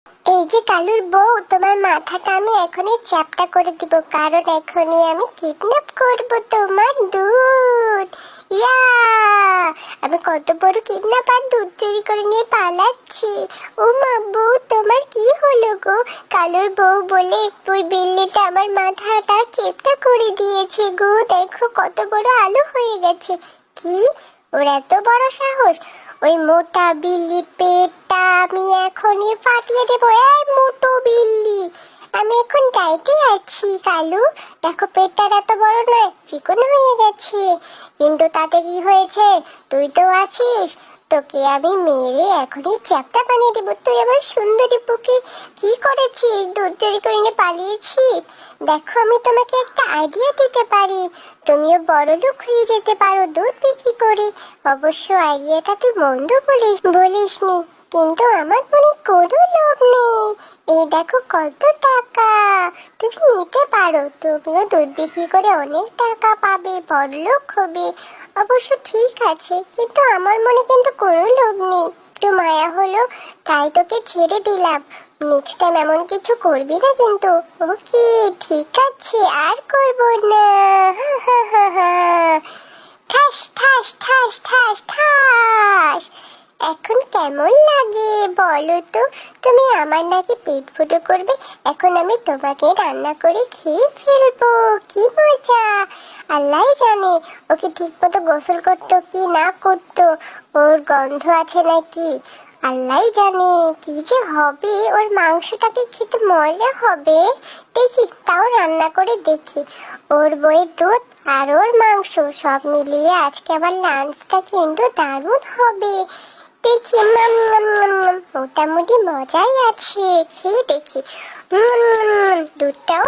এই যে কালুর বউ, তোমার মাথাটা আমি এখনই চ্যাপ্টা করে দিব, কারণ এখনই আমি কিডন্যাপ করব তোমার দুধ। ইয়া, আমি কত বড় কিডন্যাপার, দুধ চুরি করে নিয়ে পালাচ্ছি। ও মা, বউ তোমার কি হলো গো? কালুর বউ বলে ওই বিল্লিটা আমার মাথাটা চেপটা করে দিয়েছে গো। দেখো কত বড় আলো হয়ে গেছে। কি, ওর এত বড় সাহস! ওই মোটা বিল্লির পেটটা আমি এখনই ফাটিয়ে দেবো। এই মোটো বিল্লি, আমি এখন ডাইটে আছি কালু। দেখো পেটটা এত বড় নয়, চিকন হয়ে গেছে। কিন্তু তাতে কি হয়েছে, তুই তো আছিস। তোকে আমি মেরে এখনই চ্যাপ্টা বানিয়ে দেবো। তুই আমার সুন্দরী বুকে কি করেছিস? দুধ চুরি করে নিয়ে পালিয়েছিস। দেখো, আমি তোমাকে একটা আইডিয়া দিতে পারি। তুমিও বড়লোক হয়ে যেতে পারো দুধ বিক্রি করে। অবশ্য আইডিয়াটা তুই মন্দ বলিসনি, কিন্তু আমার মনে কোনো লোভ নেই। এই দেখো কত টাকা, তুমি নিতে পারো। তুমিও দুধ বিক্রি করে অনেক টাকা পাবে, বড়লোক হবে। অবশ্য ঠিক আছে, কিন্তু আমার মনে কিন্তু কোনো লোভ নেই। একটু মায়া হলো, তাই তোকে ছেড়ে দিলাম। নেক্সট টাইম এমন কিছু করবি না কিন্তু। ওকে, ঠিক আছে, আর করবো না। ঠাস ঠাস ঠাস ঠাস ঠাস। এখন কেমন লাগে বলো তো? তুমি আমার নাকি পেট ফুটো করবে, এখন আমি তোমাকে রান্না করে খেয়ে ফেলবো। কি মজা! আল্লাহ জানে ওকে ঠিক মতো গোসল করতো কি না করতো, ওর গন্ধ আছে নাকি। আল্লাহ জানে কি যে হবে, ওর মাংসটাকে খেতে মজা হবে। দেখি, তাও রান্না করে দেখি। ওর বইয়ের দুধ আর ওর মাংস সব মিলিয়ে আজকে আমার লাঞ্চটা কিন্তু দারুণ হবে। দেখি, মোটামুটি মজাই আছে, খেয়ে দেখি। দুধটাও